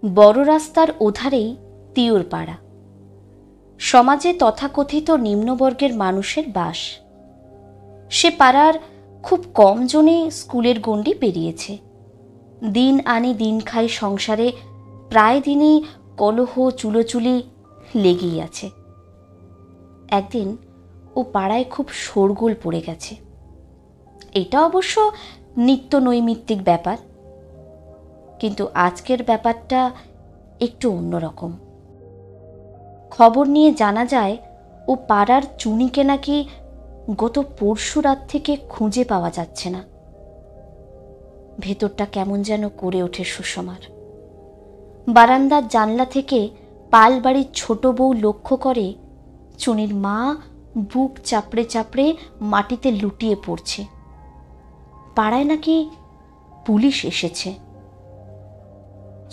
বড় রাস্তার ওধারেই তিওর পাড়া। সমাজে তথাকথিত নিম্নবর্গের মানুষের বাস। সে পাড়ার খুব কম জনে স্কুলের গণ্ডি পেরিয়েছে। দিন আনি দিন খাই সংসারে প্রায় দিনই কলহ চুলোচুলি লেগেই আছে। একদিন ও পাড়ায় খুব শোরগোল পড়ে গেছে। এটা অবশ্য নিত্য নৈমিত্তিক ব্যাপার, কিন্তু আজকের ব্যাপারটা একটু অন্যরকম। খবর নিয়ে জানা যায় ও পাড়ার চুনিকে নাকি গত পরশু রাত থেকে খুঁজে পাওয়া যাচ্ছে না। ভেতরটা কেমন যেন করে ওঠে সুষমার। বারান্দার জানলা থেকে পাল বাড়ির ছোট বউ লক্ষ্য করে চুনির মা বুক চাপড়ে চাপড়ে মাটিতে লুটিয়ে পড়ছে। পাড়ায় নাকি পুলিশ এসেছে।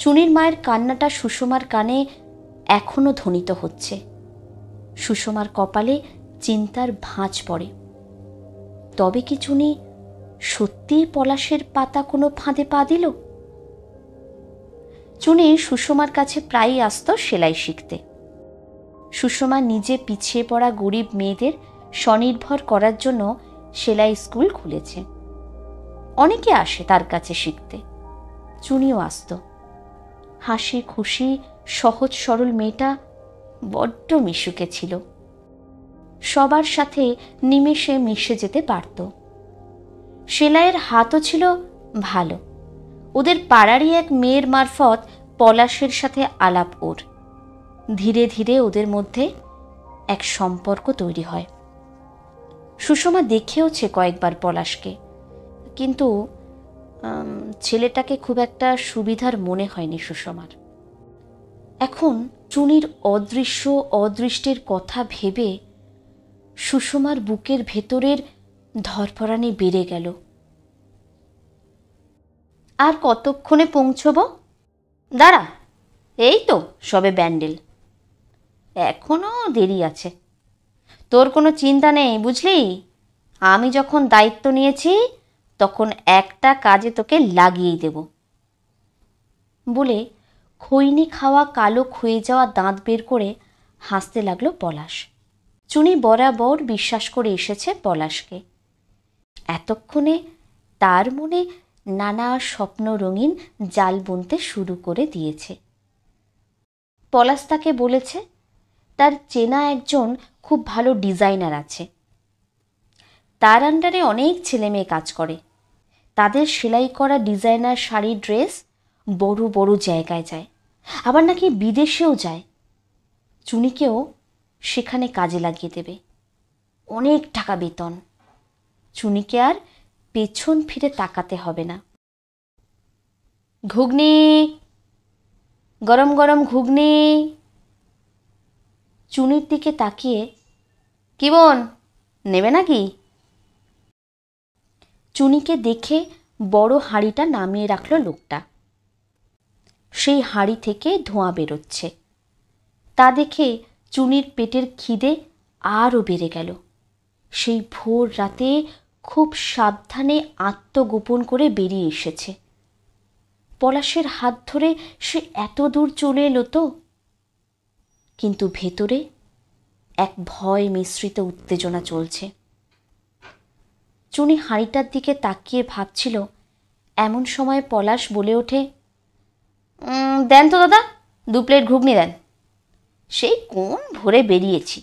চুনির মায়ের কান্নাটা সুষমার কানে এখনো ধ্বনিত হচ্ছে। সুষমার কপালে চিন্তার ভাঁজ পড়ে। তবে কি চুনি সত্যিই পলাশের পাতা কোনো ফাঁদে পা দিল? চুনি সুষমার কাছে প্রায়ই আসত সেলাই শিখতে। সুষমা নিজে পিছিয়ে পড়া গরিব মেয়েদের স্বনির্ভর করার জন্য সেলাই স্কুল খুলেছে। অনেকে আসে তার কাছে শিখতে। চুনিও আসত। হাসি খুশি সহজ সরল মেয়েটা বড্ড মিশুকে ছিল। সবার সাথে নিমেষে মিশে যেতে পারত। সেলাইয়ের হাতও ছিল ভালো। ওদের পাড়ারই এক মেয়ের মারফত পলাশের সাথে আলাপ ওর। ধীরে ধীরে ওদের মধ্যে এক সম্পর্ক তৈরি হয়। সুষমা দেখেওছে কয়েকবার পলাশকে, কিন্তু ছেলেটাকে খুব একটা সুবিধার মনে হয়নি সুষমার। এখন চুনির অদৃশ্য অদৃষ্টের কথা ভেবে সুষমার বুকের ভেতরের ধরপড়ানি বেড়ে গেল। আর কতক্ষণে পৌঁছব? দাঁড়া, এই তো সবে ব্যান্ডেল, এখনো দেরি আছে। তোর কোনো চিন্তা নেই বুঝলি, আমি যখন দায়িত্ব নিয়েছি তখন একটা কাজে তোকে লাগিয়েই দেব বলে খৈনি খাওয়া কালো ক্ষয়ে যাওয়া দাঁত বের করে হাসতে লাগলো পলাশ। চুনি বরাবর বিশ্বাস করে এসেছে পলাশকে। এতক্ষণে তার মনে নানা স্বপ্ন রঙিন জাল বুনতে শুরু করে দিয়েছে। পলাশ তাকে বলেছে তার চেনা একজন খুব ভালো ডিজাইনার আছে। তার আন্ডারে অনেক ছেলে মেয়ে কাজ করে। তাদের সেলাই করা ডিজাইনার শাড়ি ড্রেস বড় বড় জায়গায় যায়, আবার নাকি বিদেশেও যায়। চুনিকেও সেখানে কাজে লাগিয়ে দেবে। অনেক টাকা বেতন। চুনিকে আর পেছন ফিরে তাকাতে হবে না। ঘুগনি, গরম গরম ঘুগনি। চুনির দিকে তাকিয়ে, কি বোন, নেবে নাকি? চুনিকে দেখে বড় হাঁড়িটা নামিয়ে রাখল লোকটা। সেই হাঁড়ি থেকে ধোঁয়া বেরোচ্ছে। তা দেখে চুনির পেটের খিদে আরও বেড়ে গেল। সেই ভোর রাতে খুব সাবধানে আত্মগোপন করে বেরিয়ে এসেছে। পলাশের হাত ধরে সে এত দূর চলে এলো তো, কিন্তু ভেতরে এক ভয় মিশ্রিত উত্তেজনা চলছে। চুনি হাঁড়িটার দিকে তাকিয়ে ভাবছিল, এমন সময় পলাশ বলে ওঠে, দেন তো দাদা, 2 প্লেট ঘুগনি দেন, সেই কোন ভোরে বেরিয়েছি।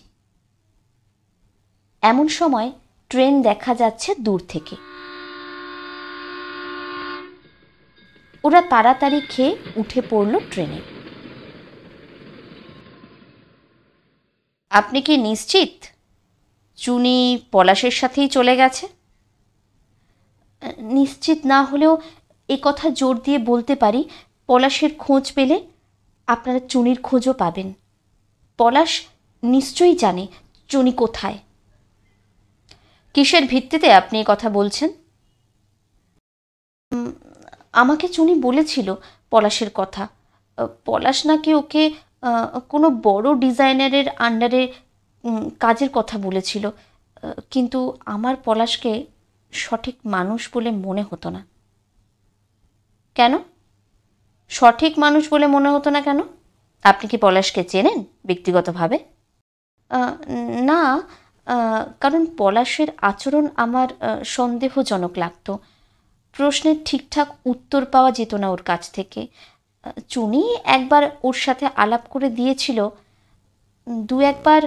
এমন সময় ট্রেন দেখা যাচ্ছে দূর থেকে। ওরা তাড়াতাড়ি খেয়ে উঠে পড়ল ট্রেনে। আপনি কি নিশ্চিত চুনি পলাশের সাথেই চলে গেছে? নিশ্চিত না হলেও এ কথা জোর দিয়ে বলতে পারি, পলাশের খোঁজ পেলে আপনারা চুনির খোঁজও পাবেন। পলাশ নিশ্চয়ই জানে চুনি কোথায়। কিসের ভিত্তিতে আপনি এই কথা বলছেন? আমাকে চুনি বলেছিল পলাশের কথা। পলাশ নাকি ওকে কোনো বড় ডিজাইনারের আন্ডারে কাজের কথা বলেছিল, কিন্তু আমার পলাশকে সঠিক মানুষ বলে মনে হতো না। কেন? সঠিক মানুষ বলে মনে হতো না কেন? আপনি কি পলাশকে চেনেন ব্যক্তিগতভাবে? না, কারণ পলাশের আচরণ আমার সন্দেহজনক লাগতো। প্রশ্নের ঠিকঠাক উত্তর পাওয়া যেত না ওর কাছ থেকে। চুনি একবার ওর সাথে আলাপ করে দিয়েছিল, দু একবার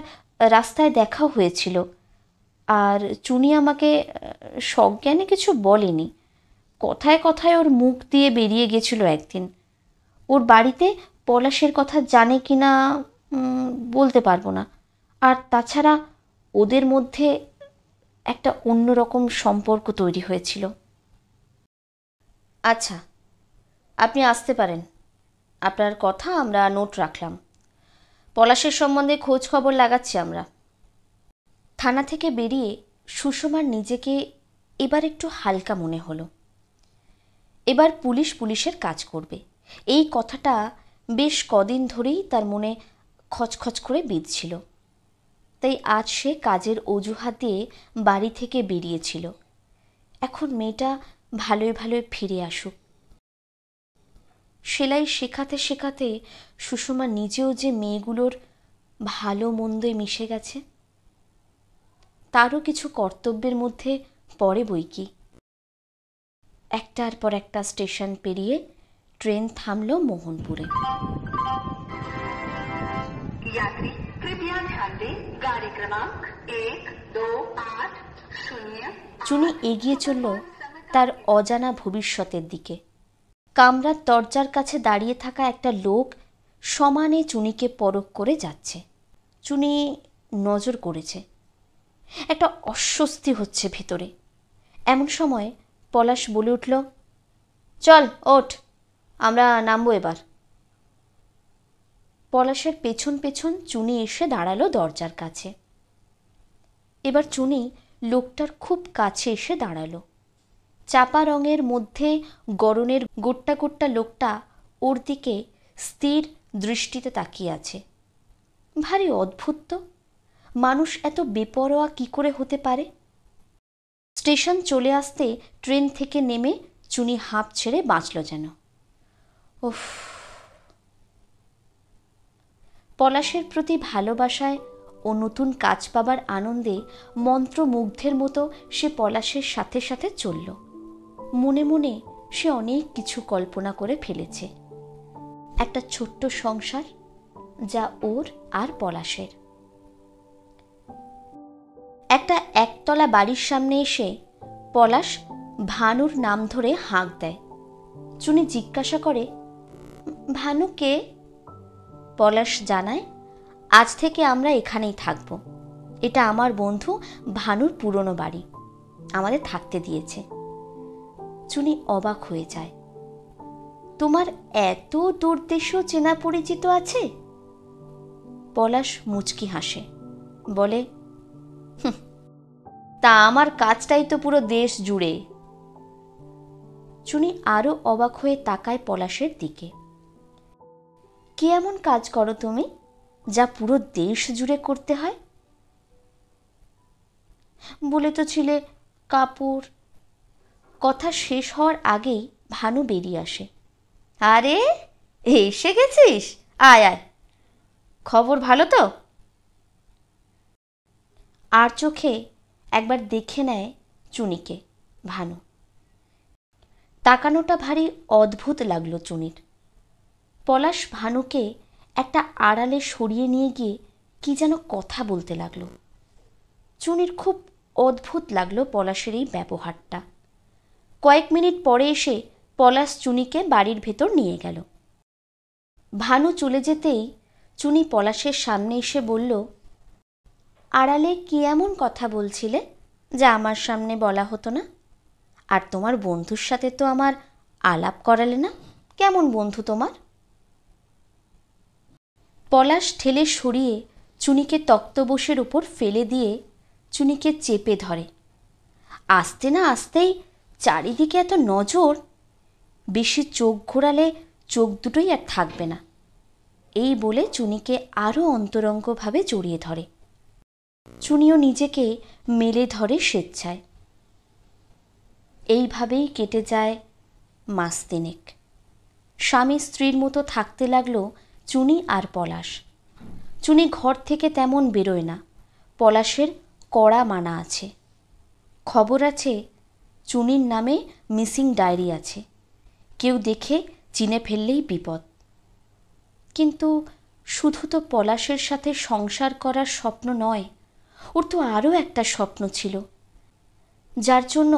রাস্তায় দেখাও হয়েছিল। আর চুনি আমাকে সজ্ঞানে কিছু বলেনি, কথায় কথায় ওর মুখ দিয়ে বেরিয়ে গেছিল একদিন। ওর বাড়িতে পলাশের কথা জানে কি না বলতে পারবো না। আর তাছাড়া ওদের মধ্যে একটা অন্যরকম সম্পর্ক তৈরি হয়েছিল। আচ্ছা, আপনি আসতে পারেন। আপনার কথা আমরা নোট রাখলাম। পলাশের সম্বন্ধে খোঁজ খবর লাগাচ্ছি আমরা। থানা থেকে বেরিয়ে সুষমার নিজেকে এবার একটু হালকা মনে হলো। এবার পুলিশের কাজ করবে, এই কথাটা বেশ কদিন ধরেই তার মনে খচখচ করে বিঁধছিল। তাই আজ সে কাজের অজুহাত দিয়ে বাড়ি থেকে বেরিয়েছিল। এখন মেয়েটা ভালোই ভালোই ফিরে আসুক। সেলাই শেখাতে শেখাতে সুষমা নিজেও যে মেয়েগুলোর ভালো মন্দে মিশে গেছে, তারও কিছু কর্তব্যের মধ্যে পড়ে বই কি। একটার পর একটা স্টেশন পেরিয়ে ট্রেন থামল মোহনপুরে। यात्री कृपया ध्यान दें, गाड़ी क्रमांक 1280। চুনি এগিয়ে চলল তার অজানা ভবিষ্যতের দিকে। কামরার দরজার কাছে দাঁড়িয়ে থাকা একটা লোক সমানে চুনিকে পরখ করে যাচ্ছে। চুনি নজর করেছে, একটা অস্বস্তি হচ্ছে ভেতরে। এমন সময় পলাশ বলে উঠল, চল ওঠ, আমরা নামবো এবার। পলাশের পেছন পেছন চুনি এসে দাঁড়ালো দরজার কাছে। এবার চুনি লোকটার খুব কাছে এসে দাঁড়ালো। চাপা রঙের মধ্যে গরনের গোট্টা গোট্টা লোকটা ওর দিকে স্থির দৃষ্টিতে তাকিয়ে আছে। ভারী অদ্ভুত তো, মানুষ এত বেপরোয়া কি করে হতে পারে? স্টেশন চলে আসতে ট্রেন থেকে নেমে চুনি হাঁপ ছেড়ে বাঁচল যেন। উফ! পলাশের প্রতি ভালোবাসায় ও নতুন কাজ পাবার আনন্দে মন্ত্রমুগ্ধের মতো সে পলাশের সাথে সাথে চলল। মনে মনে সে অনেক কিছু কল্পনা করে ফেলেছে। একটা ছোট্ট সংসার, যা ওর আর পলাশের। একটা একতলা বাড়ির সামনে এসে পলাশ ভানুর নাম ধরে হাঁক দেয়। চুনি জিজ্ঞাসা করে, ভানু কে? পলাশ জানায়, আজ থেকে আমরা এখানেই থাকবো। এটা আমার বন্ধু ভানুর পুরনো বাড়ি, আমাদের থাকতে দিয়েছে। চুনি অবাক হয়ে যায়, তোমার এত দূরদেশেও চেনা পরিচিত আছে? পলাশ মুচকি হাসে, বলে, তা আমার কাজটাই তো পুরো দেশ জুড়ে। চুনি আরো অবাক হয়ে তাকায় পলাশের দিকে। কি এমন কাজ করো তুমি, যা পুরো দেশ জুড়ে করতে হয়? বলে তো ছিলে কাপড়। কথা শেষ হওয়ার আগেই ভানু বেরিয়ে আসে। আরে, এসে গেছিস, আয় আয়, খবর ভালো তো? আর চোখে একবার দেখে নেয় চুনিকে ভানু। তাকানোটা ভারী অদ্ভুত লাগলো চুনির। পলাশ ভানুকে একটা আড়ালে সরিয়ে নিয়ে গিয়ে কি যেন কথা বলতে লাগলো। চুনির খুব অদ্ভুত লাগলো পলাশের এই ব্যবহারটা। কয়েক মিনিট পরে এসে পলাশ চুনিকে বাড়ির ভেতর নিয়ে গেল। ভানু চলে যেতেই চুনি পলাশের সামনে এসে বলল, আড়ালে কি এমন কথা বলছিলে যা আমার সামনে বলা হতো না? আর তোমার বন্ধুর সাথে তো আমার আলাপ করালে না, কেমন বন্ধু তোমার? পলাশ ঠেলে সরিয়ে চুনিকে তক্তপোশের উপর ফেলে দিয়ে চুনিকে চেপে ধরে। আসতে না আসতেই চারিদিকে এত নজর, বেশি চোখ ঘোরালে চোখ দুটোই আর থাকবে না। এই বলে চুনিকে আরও অন্তরঙ্গভাবে জড়িয়ে ধরে। চুনিও নিজেকে মেলে ধরে স্বেচ্ছায়। এইভাবেই কেটে যায় মাস তিনেক। স্বামী স্ত্রীর মতো থাকতে লাগলো চুনি আর পলাশ। চুনি ঘর থেকে তেমন বেরোয় না, পলাশের কড়া মানা আছে। খবর আছে চুনির নামে মিসিং ডায়েরি আছে, কেউ দেখে চিনে ফেললেই বিপদ। কিন্তু শুধু তো পলাশের সাথে সংসার করার স্বপ্ন নয়, ওর তো আরও একটা স্বপ্ন ছিল, যার জন্য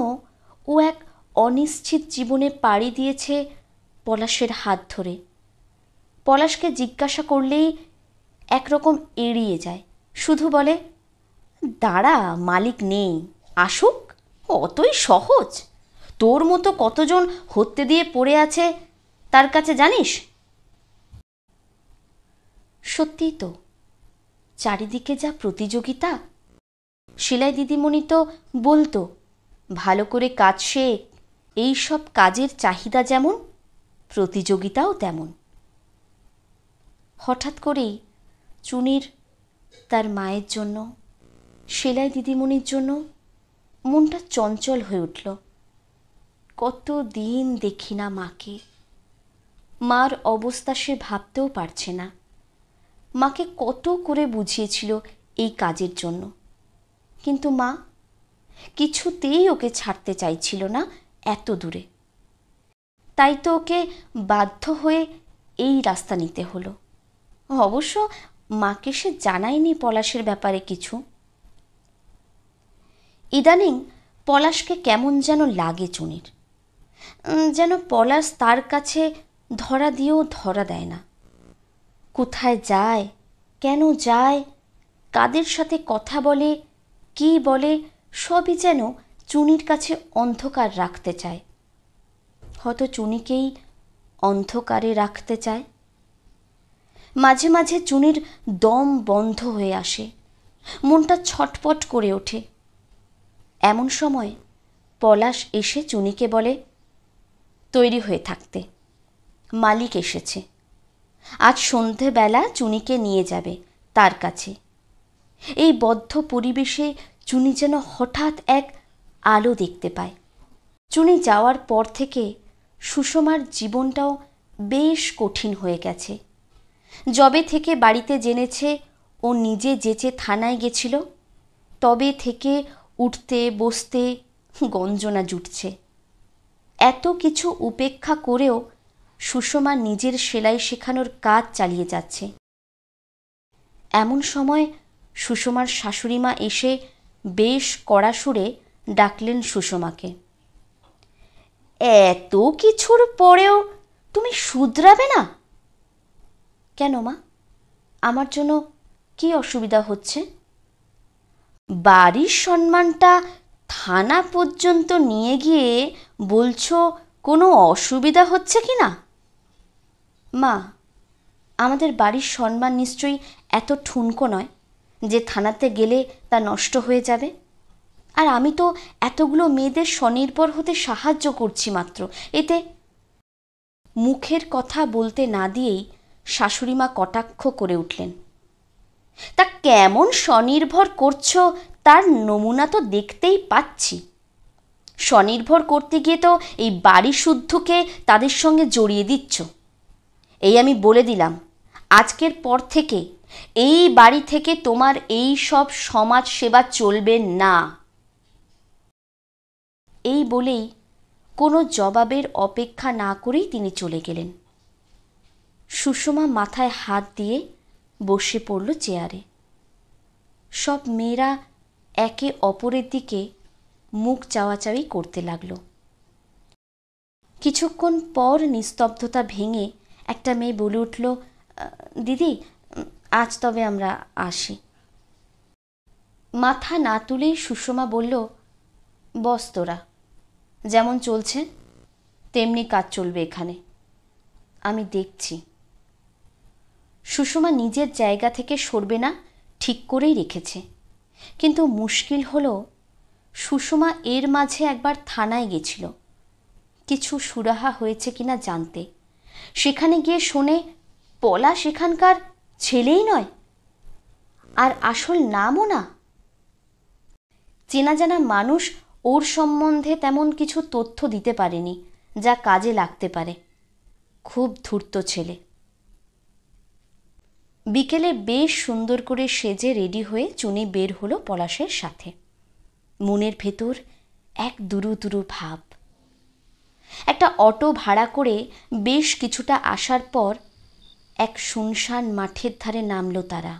ও এক অনিশ্চিত জীবনে পাড়ি দিয়েছে পলাশের হাত ধরে। পলাশকে জিজ্ঞাসা করলেই একরকম এড়িয়ে যায়, শুধু বলে, দাঁড়া, মালিক নেই, আসুক, অতই সহজ। তোর মতো কতজন হত্যে দিয়ে পড়ে আছে তার কাছে, জানিস? সত্যিই তো, চারিদিকে যা প্রতিযোগিতা। সেলাই দিদিমণি তো বলতো, ভালো করে কাজ শেখ, এই সব কাজের চাহিদা যেমন, প্রতিযোগিতাও তেমন। হঠাৎ করেই চুনির তার মায়ের জন্য, সেলাই দিদিমণির জন্য মনটা চঞ্চল হয়ে উঠল। কত দিন দেখি না মাকে। মার অবস্থা সে ভাবতেও পারছে না। মাকে কত করে বুঝিয়েছিল এই কাজের জন্য, কিন্তু মা কিছুতেই ওকে ছাড়তে চাইছিল না এত দূরে। তাই তো ওকে বাধ্য হয়ে এই রাস্তা নিতে হলো। অবশ্য মাকে সে জানায়নি পলাশের ব্যাপারে কিছু। ইদানিং পলাশকে কেমন যেন লাগে চুনির, যেন পলাশ তার কাছে ধরা দিয়েও ধরা দেয় না। কোথায় যায়, কেন যায়, কাদের সাথে কথা বলে, কি বলে, সবই যেন চুনির কাছে অন্ধকার রাখতে চায়। হয়তো চুনিকেই অন্ধকারে রাখতে চায়। মাঝে মাঝে চুনির দম বন্ধ হয়ে আসে, মনটা ছটপট করে ওঠে। এমন সময় পলাশ এসে চুনিকে বলে, তৈরি হয়ে থাকতে, মালিক এসেছে। আজ সন্ধেবেলা চুনিকে নিয়ে যাবে তার কাছে। এই বদ্ধ পরিবেশে চুনি যেন হঠাৎ এক আলো দেখতে পায়। চুনি যাওয়ার পর থেকে সুষমার জীবনটাও বেশ কঠিন হয়ে গেছে। যবে থেকে বাড়িতে জেনেছে ও নিজে যেচে থানায় গেছিল, তবে থেকে উঠতে বসতে গঞ্জনা জুটছে। এত কিছু উপেক্ষা করেও সুষমা নিজের সেলাই শেখানোর কাজ চালিয়ে যাচ্ছে। এমন সময় সুষমার শাশুড়িমা এসে বেশ কড়া সুরে ডাকলেন সুষমাকে। এত কিছুর পরেও তুমি শুধরাবে না? কেন মা, আমার জন্য কি অসুবিধা হচ্ছে? বাড়ির সম্মানটা থানা পর্যন্ত নিয়ে গিয়ে বলছো কোনো অসুবিধা হচ্ছে কি না? মা, আমাদের বাড়ির সম্মান নিশ্চয়ই এত ঠুনকো নয় যে থানাতে গেলে তা নষ্ট হয়ে যাবে। আর আমি তো এতগুলো মেয়েদের স্বনির্ভর হতে সাহায্য করছি মাত্র, এতে। মুখের কথা বলতে না দিয়েই শাশুড়িমা কটাক্ষ করে উঠলেন। তা কেমন স্বনির্ভর করছো তার নমুনা তো দেখতেই পাচ্ছি। স্বনির্ভর করতে গিয়ে তো এই বাড়ি শুদ্ধকে তাদের সঙ্গে জড়িয়ে দিচ্ছ। এই আমি বলে দিলাম, আজকের পর থেকে এই বাড়ি থেকে তোমার এই সব সমাজ সেবা চলবে না। এই বলেই কোনো জবাবের অপেক্ষা না করেই তিনি চলে গেলেন। সুষমা মাথায় হাত দিয়ে বসে পড়ল চেয়ারে। সব মেয়েরা একে অপরের দিকে মুখ চাওয়াচাওয়ি করতে লাগলো। কিছুক্ষণ পর নিস্তব্ধতা ভেঙে একটা মেয়ে বলে উঠল, দিদি, আজ তবে আমরা আসি। মাথা না তুলেই সুষমা বলল, বস তোরা, যেমন চলছে তেমনি কাজ চলবে এখানে, আমি দেখছি। সুষমা নিজের জায়গা থেকে সরবে না ঠিক করেই রেখেছে, কিন্তু মুশকিল হলো সুষমা এর মাঝে একবার থানায় গেছিল কিছু সুরাহা হয়েছে কিনা জানতে। সেখানে গিয়ে শোনে পলাশ সেখানকার ছেলেই নয়, আর আসল নামও না। চেনা জানা মানুষ ওর সম্বন্ধে তেমন কিছু তথ্য দিতে পারেনি যা কাজে লাগতে পারে। খুব ধূর্ত ছেলে। বিকেলে বেশ সুন্দর করে সেজে রেডি হয়ে চুনি বের হলো পলাশের সাথে। মনের ভেতর এক দুরু দুরু ভাব। একটা অটো ভাড়া করে বেশ কিছুটা আসার পর এক শুনশান মাঠের ধারে নামলো তারা।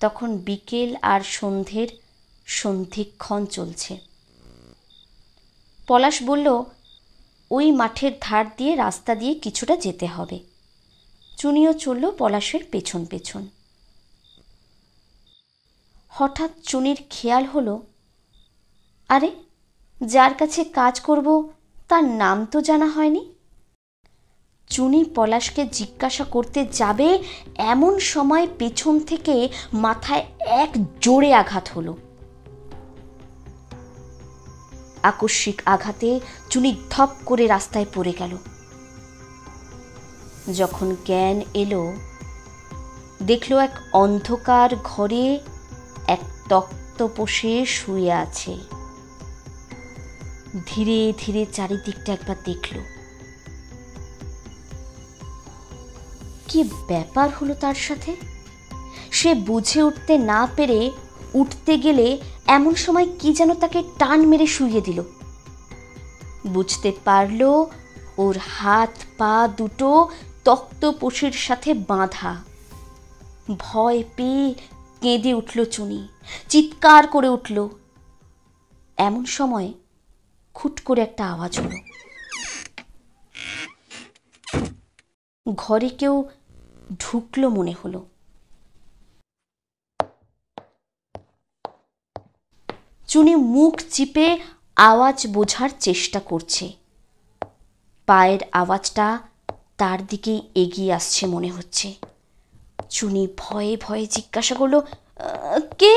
তখন বিকেল আর সন্ধ্যের সন্ধিক্ষণ চলছে। পলাশ বলল, ওই মাঠের ধার দিয়ে রাস্তা দিয়ে কিছুটা যেতে হবে। চুনিও চলল পলাশের পেছন পেছন। হঠাৎ চুনির খেয়াল হলো, আরে যার কাছে কাজ করব তার নাম তো জানা হয়নি। চুনি পলাশকে জিজ্ঞাসা করতে যাবে এমন সময় পেছন থেকে মাথায় এক জোরে আঘাত হলো। আকস্মিক আঘাতে চুনি ধপ করে রাস্তায় পড়ে গেল। যখন জ্ঞান এলো, দেখলো এক অন্ধকার ঘরে এক তক্তপোষে শুয়ে আছে। ধীরে ধীরে চারিদিকটা একবার দেখল। কি ব্যাপার হলো তার সাথে? সে বুঝে উঠতে না পেরে উঠতে গেলে এমন সময় কি যেন তাকে টান মেরে শুইয়ে দিল। বুঝতে পারল ওর হাত পা দুটো তক্তপোষের সাথে বাঁধা। ভয় পেয়ে কেঁদে উঠল চুনি, চিৎকার করে উঠল। এমন সময় খুট করে একটা আওয়াজ হলো। ঘরে কেউ ঢুকলো মনে হলো। চুনি মুখ চিপে আওয়াজ বোঝার চেষ্টা করছে। পায়ের আওয়াজটা তার দিকেই এগিয়ে আসছে মনে হচ্ছে। চুনি ভয়ে ভয়ে জিজ্ঞাসা করলো, কে?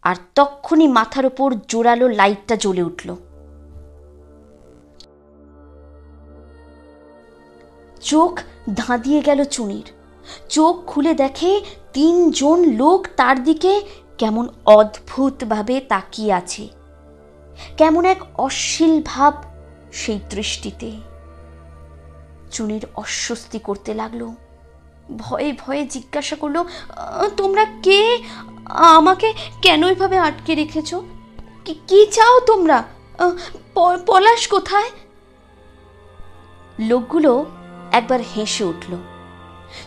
আর তক্ষুনি মাথার ওপর জোরালো লাইটটা জ্বলে উঠল। চোখ ধাঁধিয়ে গেল চুনির। চোখ খুলে দেখে 3 জন লোক তার দিকে কেমন অদ্ভুতভাবে তাকিয়ে আছে। কেমন এক অশ্লীল ভাব সেই দৃষ্টিতে। চুনির অস্বস্তি করতে লাগলো। ভয়ে ভয়ে জিজ্ঞাসা করলো, তোমরা কে? আমাকে কেন এভাবে আটকে রেখেছ? কি চাও তোমরা? পলাশ কোথায়? লোকগুলো একবার হেসে উঠল।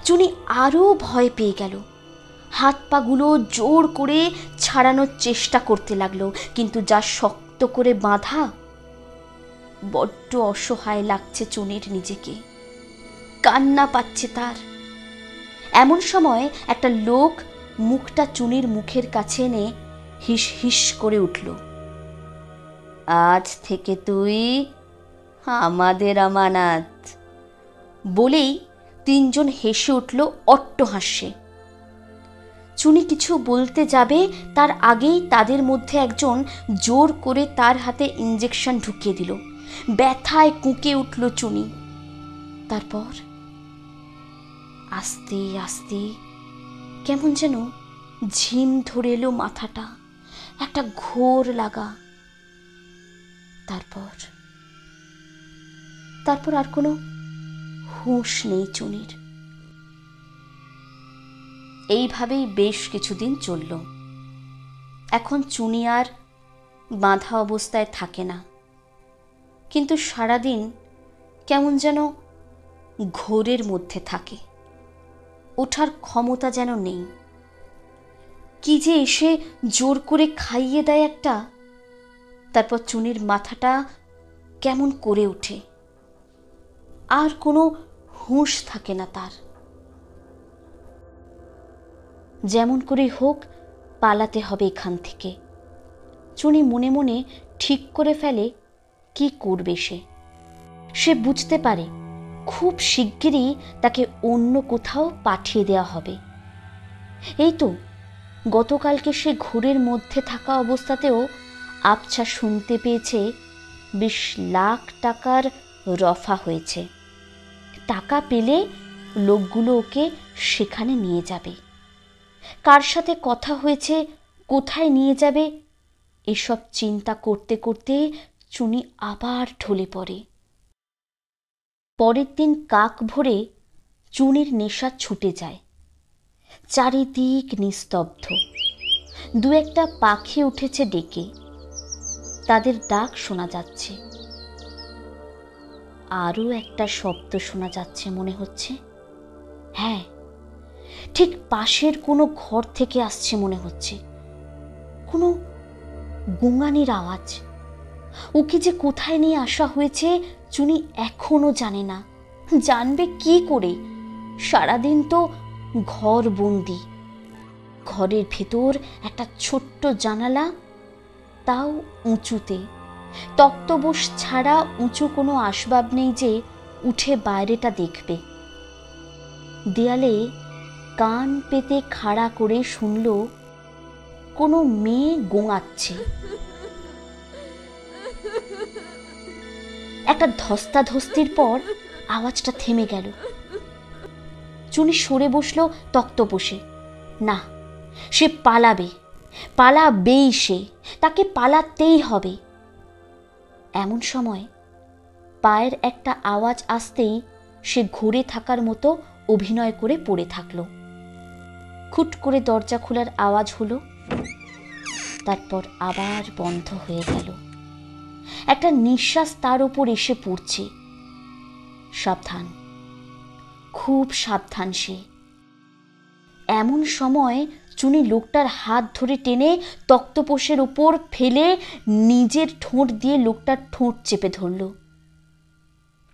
চুনি আরো ভয় পেয়ে গেল। হাত পাগুলো জোর করে ছাড়ানোর চেষ্টা করতে লাগলো, কিন্তু যা শক্ত করে বাঁধা। বড্ড অসহায় লাগছে চুনির নিজেকে। কান্না পাচ্ছে তার। এমন সময় একটা লোক মুখটা চুনির মুখের কাছে এনে হিস হিস করে উঠল, আজ থেকে তুই আমাদের আমানত। বলেই 3 জন হেসে উঠল অট্টহাস্যে। চুনি কিছু বলতে যাবে তার আগেই তাদের মধ্যে একজন জোর করে তার হাতে ইঞ্জেকশন ঢুকিয়ে দিল। ব্যথায় কুঁকে উঠল চুনি। তারপর আস্তে আস্তে কেমন যেন ঝিম ধরে এলো মাথাটা, একটা ঘোর লাগা। তারপর আর কোনো হুঁশ নেই চুনির। এইভাবেই বেশ কিছুদিন চলল। এখন চুনি আর বাঁধা অবস্থায় থাকে না, কিন্তু সারাদিন কেমন যেন ঘোরের মধ্যে থাকে। ওঠার ক্ষমতা যেন নেই। কি যে এসে জোর করে খাইয়ে দেয় একটা। তারপর চুনির মাথাটা কেমন করে ওঠে, আর কোনো হুঁশ থাকে না তার। যেমন করে হোক পালাতে হবে এখান থেকে। চুনি মনে মনে ঠিক করে ফেলে কি করবে সে বুঝতে পারে খুব শিগগিরই তাকে অন্য কোথাও পাঠিয়ে দেওয়া হবে। এই তো গতকালকে সে ঘোরের মধ্যে থাকা অবস্থাতেও আবছা শুনতে পেয়েছে 20 লাখ টাকার রফা হয়েছে। টাকা পেলে লোকগুলো ওকে সেখানে নিয়ে যাবে। কার সাথে কথা হয়েছে, কোথায় নিয়ে যাবে, এসব চিন্তা করতে করতে চুনি আবার ঢলে পড়ে। পরের দিন কাক ভোরে চুনির নেশা ছুটে যায়। চারিদিক নিস্তব্ধ। দু একটা পাখি উঠেছে ডেকে, তাদের ডাক শোনা যাচ্ছে। আরও একটা শব্দ শোনা যাচ্ছে মনে হচ্ছে। হ্যাঁ, ঠিক পাশের কোনো ঘর থেকে আসছে মনে হচ্ছে। কোনো গোঙানির আওয়াজ। ওকে যে কোথায় নিয়ে আসা হয়েছে চুনি এখনো জানে না। জানবে কি করে? সারাদিন তো ঘর বন্দি। ঘরের ভেতর একটা ছোট্ট জানালা, তাও উঁচুতে। তক্তবোস ছাড়া উঁচু কোনো আসবাব নেই যে উঠে বাইরেটা দেখবে। দেয়ালে কান পেতে খাড়া করে শুনল কোনো মেয়ে গোঙাচ্ছে। একটা ধস্তাধস্তির পর আওয়াজটা থেমে গেল। চুনি সরে বসলো তক্তপোষে। না, সে পালাবে, পালাবেই সে। তাকে পালাতেই হবে। এমন সময় পায়ের একটা আওয়াজ আসতেই সে ঘুরে থাকার মতো অভিনয় করে পড়ে থাকল। খুট করে দরজা খোলার আওয়াজ হলো, তারপর আবার বন্ধ হয়ে গেল। একটা নিঃশ্বাস তার উপর এসে পড়ছে। সাবধান, খুব সাবধান সে। এমন সময় চুনি লোকটার হাত ধরে টেনে তক্তপোষের উপর ফেলে নিজের ঠোঁট দিয়ে লোকটার ঠোঁট চেপে ধরল।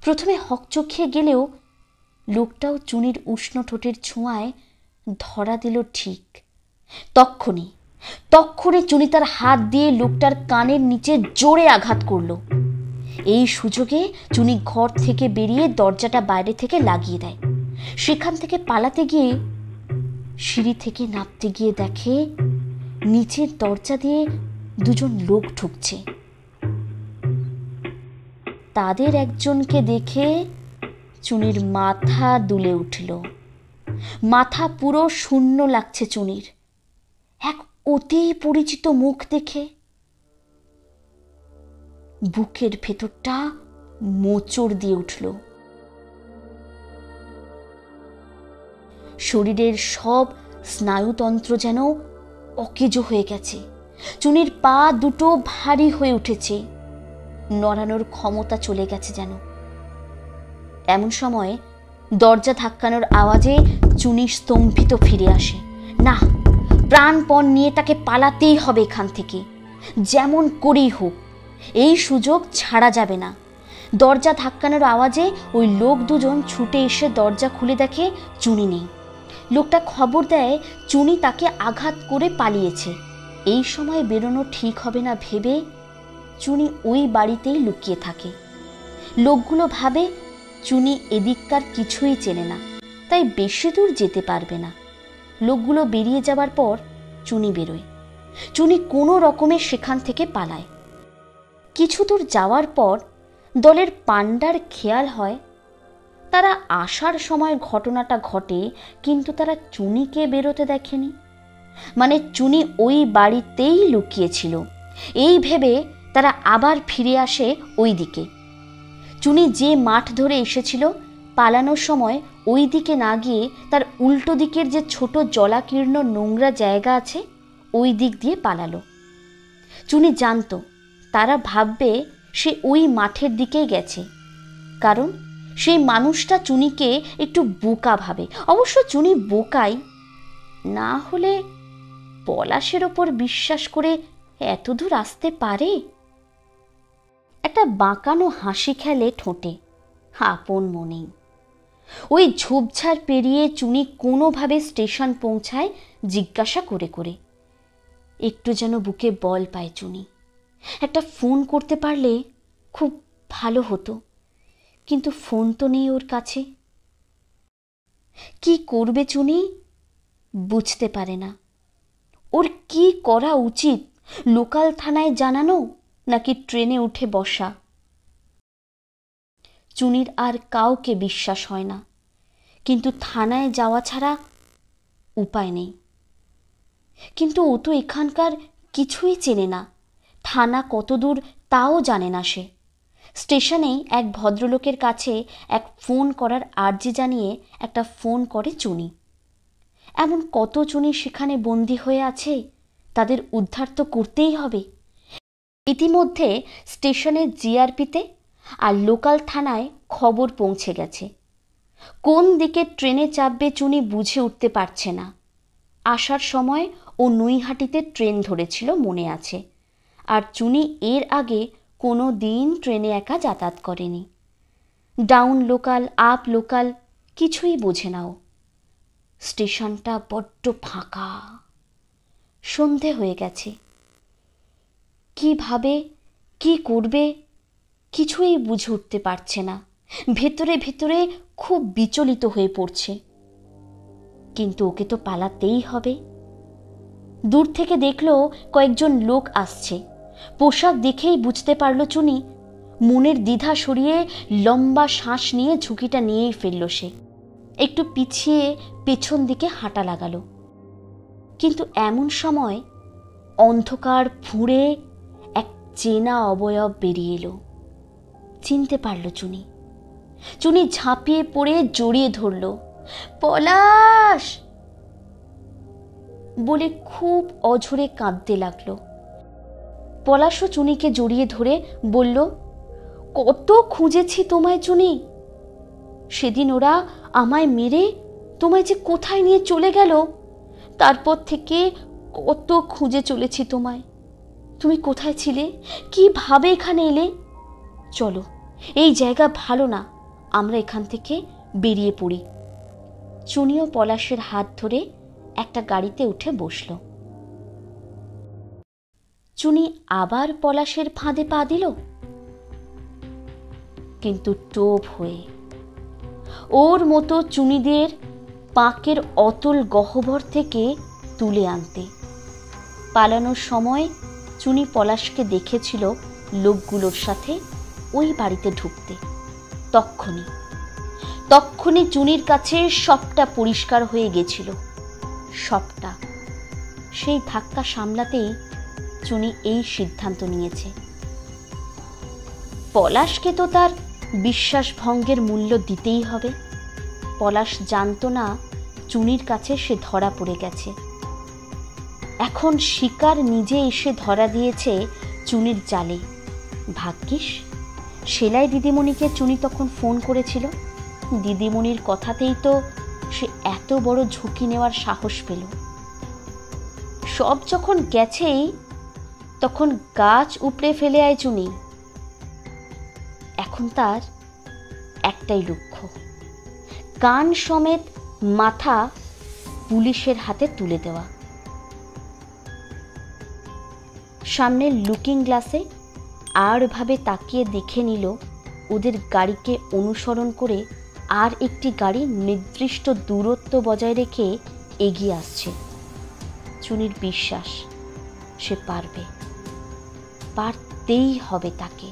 প্রথমে হকচকিয়ে গেলেও লোকটাও চুনির উষ্ণ ঠোঁটের ছোঁয়ায় ধরা দিল ঠিক। তক্ষুনি চুনি তার হাত দিয়ে লোকটার কানের নিচে জোরে আঘাত করল। এই সুযোগে চুনি ঘর থেকে বেরিয়ে দরজাটা বাইরে থেকে লাগিয়ে দেয়। সেখান থেকে পালাতে গিয়ে সিঁড়ি থেকে নামতে গিয়ে দেখে নিচের দরজা দিয়ে দুজন লোক ঢুকছে। তাদের একজনকে দেখে চুনির মাথা দুলে উঠল। মাথা পুরো শূন্য লাগছে চুনির এক অতি পরিচিত মুখ দেখে। বুকের ভেতরটা মোচড় দিয়ে উঠল। শরীরের সব স্নায়ুতন্ত্র যেন অকেজো হয়ে গেছে। চুনির পা দুটো ভারী হয়ে উঠেছে, নড়ানোর ক্ষমতা চলে গেছে যেন। এমন সময় দরজা ধাক্কানোর আওয়াজে চুনি স্তম্ভিত ফিরে আসে। না, প্রাণপণ নিয়ে তাকে পালাতেই হবে এখান থেকে, যেমন করেই হোক। এই সুযোগ ছাড়া যাবে না। দরজা ধাক্কানোর আওয়াজে ওই লোক দুজন ছুটে এসে দরজা খুলে দেখে চুনি নেই। লোকটা খবর দেয় চুনি তাকে আঘাত করে পালিয়েছে। এই সময় বেরোনো ঠিক হবে না ভেবে চুনি ওই বাড়িতেই লুকিয়ে থাকে। লোকগুলো ভাবে চুনি এদিককার কিছুই চেনে না, তাই বেশি দূর যেতে পারবে না। লোকগুলো বেরিয়ে যাবার পর চুনি বেরোয়। চুনি কোনো রকমে সেখান থেকে পালায়। কিছু দূর যাওয়ার পর দলের পান্ডার খেয়াল হয় তারা আসার সময় ঘটনাটা ঘটে, কিন্তু তারা চুনিকে বেরোতে দেখেনি। মানে চুনি ওই বাড়িতেই লুকিয়েছিল। এই ভেবে তারা আবার ফিরে আসে ওই দিকে। চুনি যে মাঠ ধরে এসেছিল পালানোর সময় ওই দিকে না গিয়ে তার উল্টো দিকের যে ছোট জলাকীর্ণ নোংরা জায়গা আছে ওই দিক দিয়ে পালালো। চুনি জানতো তারা ভাববে সে ওই মাঠের দিকেই গেছে, কারণ সেই মানুষটা চুনিকে একটু বোকা ভাবে। অবশ্য চুনি বোকাই, না হলে পলাশের ওপর বিশ্বাস করে এত দূর আসতে পারে। একটা বাঁকানো হাসি খেলে ঠোঁটে, আপন মনেই। ওই ঝোপঝাড় পেরিয়ে চুনি কোনোভাবে স্টেশন পৌঁছায় জিজ্ঞাসা করে করে। একটু যেন বুকে বল পায় চুনি। একটা ফোন করতে পারলে খুব ভালো হতো, কিন্তু ফোন তো নেই ওর কাছে। কি করবে চুনি বুঝতে পারে না। ওর কি করা উচিত? লোকাল থানায় জানানো নাকি ট্রেনে উঠে বসা? চুনির আর কাউকে বিশ্বাস হয় না, কিন্তু থানায় যাওয়া ছাড়া উপায় নেই। কিন্তু ও তো এখানকার কিছুই চেনে না। থানা কত দূর তাও জানে না সে। স্টেশনেই এক ভদ্রলোকের কাছে এক ফোন করার আর্জি জানিয়ে একটা ফোন করে চুনি। এমন কত চুনি সেখানে বন্দী হয়ে আছে, তাদের উদ্ধার তো করতেই হবে। ইতিমধ্যে স্টেশনের জিআরপিতে আর লোকাল থানায় খবর পৌঁছে গেছে। কোন দিকে ট্রেনে চাপবে চুনি বুঝে উঠতে পারছে না। আসার সময় ও নৈহাটিতে ট্রেন ধরেছিল মনে আছে, আর চুনি এর আগে কোনো দিন ট্রেনে একা যাতায়াত করেনি। ডাউন লোকাল, আপ লোকাল কিছুই বোঝে নাও। স্টেশনটা বড্ড ফাঁকা, সন্ধে হয়ে গেছে। কিভাবে কি করবে কিছুই বুঝে উঠতে পারছে না। ভেতরে ভেতরে খুব বিচলিত হয়ে পড়ছে। কিন্তু ওকে তো পালাতেই হবে। দূর থেকে দেখলো কয়েকজন লোক আসছে। পোশাক দেখেই বুঝতে পারল চুনি। মনের দ্বিধা সরিয়ে লম্বা শ্বাস নিয়ে ঝুঁকিটা নিয়েই ফেলল সে। একটু পিছিয়ে পেছন দিকে হাঁটা লাগালো। কিন্তু এমন সময় অন্ধকার ফুঁড়ে এক চেনা অবয়ব বেরিয়ে এলো। চিনতে পারল চুনি। চুনি ঝাঁপিয়ে পড়ে জড়িয়ে ধরল। পলাশ বলে খুব অঝরে কাঁদতে লাগলো। পলাশও চুনিকে জড়িয়ে ধরে বলল, কত খুঁজেছি তোমায় চুনি। সেদিন ওরা আমায় মেরে তোমায় যে কোথায় নিয়ে চলে গেল, তারপর থেকে কত খুঁজে চলেছি তোমায়। তুমি কোথায় ছিলে, কিভাবে এখানে এলে? চলো, এই জায়গা ভালো না, আমরা এখান থেকে বেরিয়ে পড়ি। চুনিও পলাশের হাত ধরে একটা গাড়িতে উঠে বসল। চুনি আবার পলাশের ফাঁদে পা দিল, কিন্তু টোপ হয়ে। ওর মতো চুনিদের পাকের অতল গহ্বর থেকে তুলে আনতে। পালানোর সময় চুনি পলাশকে দেখেছিল লোকগুলোর সাথে ওই বাড়িতে ঢুকতে। তক্ষুনি চুনির কাছে সবটা পরিষ্কার হয়ে গেছিল, সবটা। সেই ধাক্কা সামলাতেই চুনি এই সিদ্ধান্ত নিয়েছে। পলাশকে তো তার বিশ্বাস ভঙ্গের মূল্য দিতেই হবে। পলাশ জানত না চুনির কাছে সে ধরা পড়ে গেছে। এখন শিকার নিজে এসে ধরা দিয়েছে চুনির জালে। ভাগ্যিস সেলাই দিদিমণিকে চুনি তখন ফোন করেছিল। দিদিমণির কথাতেই তো সে এত বড় ঝুঁকি নেওয়ার সাহস পেল। সব যখন গেছেই, তখন গাছ উপড়ে ফেলে আয় চুনি। এখন তার একটাই লক্ষ্য, কান সমেত মাথা পুলিশের হাতে তুলে দেওয়া। সামনের লুকিং গ্লাসে আরভাবে তাকিয়ে দেখে নিল ওদের গাড়িকে অনুসরণ করে আর একটি গাড়ি নির্দিষ্ট দূরত্ব বজায় রেখে এগিয়ে আসছে। চুনির বিশ্বাস সে পারবে, পারতেই হবে তাকে।